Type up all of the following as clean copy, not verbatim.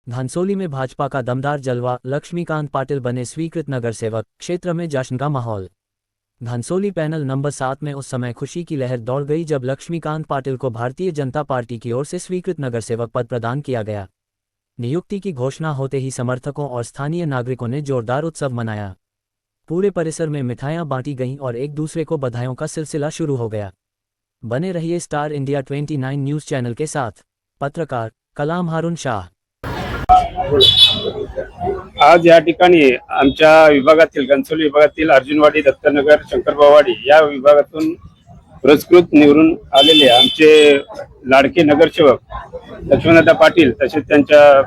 घनसोली में भाजपा का दमदार जलवा, लक्ष्मीकांत पाटिल बने स्वीकृत नगर सेवक, क्षेत्र में जश्न का माहौल। घनसोली पैनल नंबर 7 में उस समय खुशी की लहर दौड़ गई जब लक्ष्मीकांत पाटिल को भारतीय जनता पार्टी की ओर से स्वीकृत नगर सेवक पद प्रदान किया गया। नियुक्ति की घोषणा होते ही समर्थकों और स्थानीय नागरिकों ने जोरदार उत्सव मनाया। पूरे परिसर में मिठाइयां बांटी गईं और एक दूसरे को बधाइयों का सिलसिला शुरू हो गया। बने रहिए स्टार इंडिया 29 न्यूज चैनल के साथ। पत्रकार कलाम हारून शाह। आज या ठिकाणी आमच्या विभागातील घनसोली विभागातील अर्जुनवाडी, दत्तनगर, शंकरबावाडी या विभागातून पुरस्कृत निवडून आलेले आमचे लाडके नगरसेवक लक्ष्मणदादा पाटील, तसेच त्यांच्या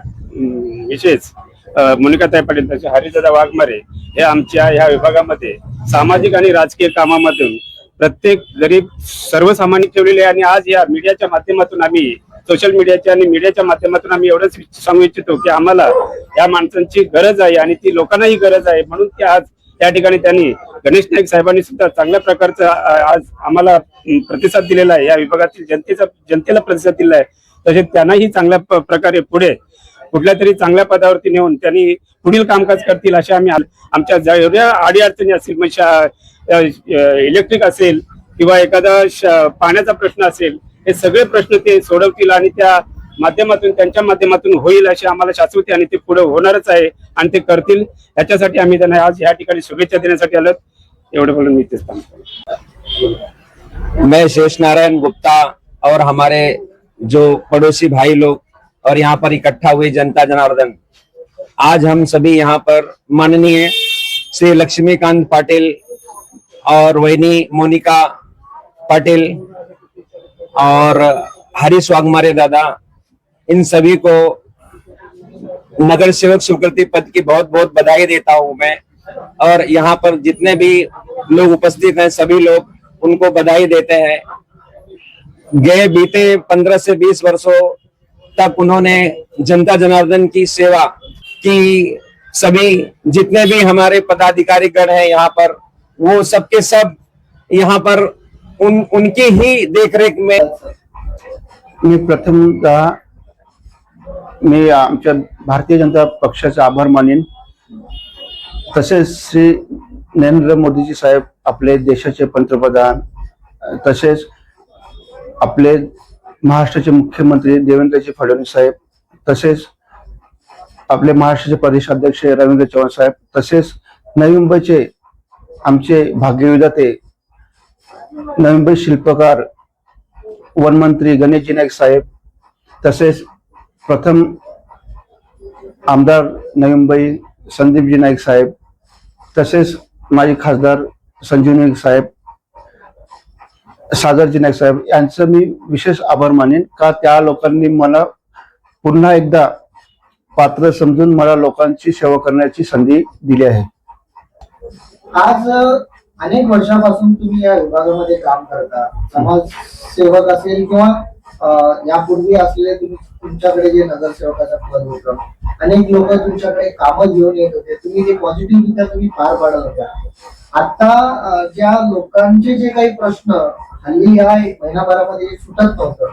विशेष मोनिकाताई पाटील, तसेच हरिदादा वाघमारे हे आमच्या ह्या विभागामध्ये सामाजिक आणि राजकीय कामामधून प्रत्येक गरीब सर्वसामान्य ठेवलेले। आणि आज या मीडियाच्या माध्यमातून आम्ही सोशल मीडियाच्या आणि मीडियाच्या माध्यमातून आम्ही एवढंच सांगू इच्छितो की आम्हाला या माणसांची गरज आहे आणि ती लोकांनाही गरज आहे। म्हणून की आज या ठिकाणी त्यांनी गणेश नाईक साहेबांनी सुद्धा चांगल्या प्रकारचा आज आम्हाला प्रतिसाद दिलेला आहे। या विभागातील जनतेला प्रतिसाद दिला आहे। तसेच त्यांनाही चांगल्या प्रकारे पुढे कुठल्या तरी चांगल्या पदावरती नेऊन त्यांनी पुढील कामकाज करतील अशा आम्ही आमच्या जेवढ्या अडीअडचणी असतील, म्हणजे इलेक्ट्रिक असेल किंवा एखादा पाण्याचा प्रश्न असेल, हे सगळे प्रश्न ते सोडवतील आणि त्या माध्यमातून त्यांच्या माध्यमातून होईल अशी आम्हाला शाश्वती आणि ते पुढे होणारच आहे आणि ते करतील। याच्यासाठी आम्ही त्यांना आज या ठिकाणी शुभेच्छा देण्यासाठी आलो। एवढं बोलून मी तेच सांगतो। मैं शेष नारायण गुप्ता और हमारे जो पड़ोसी भाई लोग और यहाँ पर इकट्ठा हुए जनता जनार्दन, आज हम सभी यहाँ पर माननीय श्री लक्ष्मीकांत पाटिल और वैनी मोनिका पाटिल और हरीश वाघमारे दादा, इन सभी को नगर सेवक स्वीकृति पद की बहुत बहुत बधाई देता हूं मैं। और यहाँ पर जितने भी लोग उपस्थित हैं सभी लोग उनको बधाई देते हैं। गए बीते 15 से 20 वर्षों तक उन्होंने जनता जनार्दन की सेवा की। सभी जितने भी हमारे पदाधिकारी गण हैं यहाँ पर, वो सबके सब यहाँ पर उनकी ही देखरेख में मी प्रथमतः मी आमच्या भारतीय जनता पक्षाचा आभार मानेन। तसेच श्री नरेंद्र मोदीजी साहेब, आपले देशाचे पंतप्रधान, तसेच आपले महाराष्ट्राचे मुख्यमंत्री देवेंद्रजी फडणवीस साहेब, तसेच आपले महाराष्ट्राचे प्रदेशाध्यक्ष रवींद्र चव्हाण साहेब, तसेच नवी मुंबईचे आमचे भाग्यविधाते नवी मुंबई शिल्पकार वनमंत्री गणेशजी नाईक साहेब, तसेच प्रथम आमदार नवी मुंबई संदीपजी नाईक साहेब, तसेच माजी खासदार संजीवनी साहेब, सागरजी नाईक साहेब यांचं मी विशेष आभार मानेन का त्या लोकांनी मला पुन्हा एकदा पात्र समजून मला लोकांची सेवा करण्याची संधी दिली आहे। आज अनेक वर्षापासून तुम्ही या विभागामध्ये काम करता, समाजसेवक असेल किंवा यापूर्वी असलेले तुमच्याकडे जे नगरसेवकाचं पद होतं, अनेक लोक तुमच्याकडे कामं घेऊन येत होते, तुम्ही ते पॉझिटिव्हरित्या तुम्ही पार पाडत होत्या। आता ज्या लोकांचे जे काही प्रश्न हल्ली या महिनाभरामध्ये सुटत नव्हतं,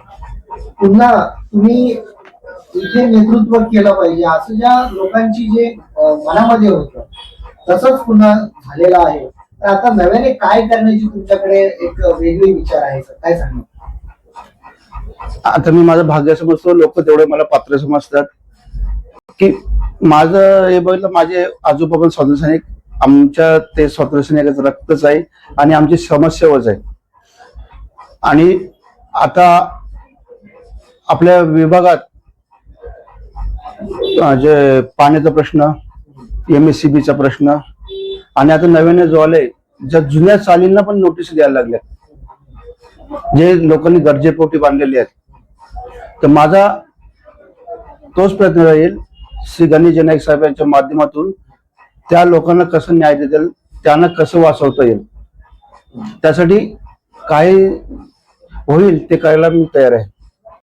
पुन्हा तुम्ही इथे नेतृत्व केलं पाहिजे असं ज्या लोकांची जे मनामध्ये होतं तसंच पुन्हा झालेलं आहे। तर आता नव्याने काय करण्याची तुमच्याकडे एक वेगळी विचार आहे, काय सांगणार? आता मी माझं भाग्य समजतो, लोक तेवढे मला पात्र समजतात की माझं हे बघितलं, माझे आजोबा पण स्वातंत्र्य सैनिक, आमच्या ते स्वातंत्र्य सैनिकाचं रक्तच आहे आणि आमची समस्याच आहे। आणि आता आपल्या विभागात जे पाण्याचा प्रश्न, MSCBचा प्रश्न, आणि आता नव्याने जो आले ज्या जुन्या चालींना पण नोटीस द्यायला लागल्या, जे लोकांनी गरजेपोटी बांधलेले आहेत। तर माझा तोच प्रयत्न राहील श्री गणेश नाईक साहेब यांच्या माध्यमातून त्या लोकांना कसं न्याय देता येईल, त्यांना कसं वाचवता येईल, त्यासाठी काय होईल ते करायला मी तयार आहे।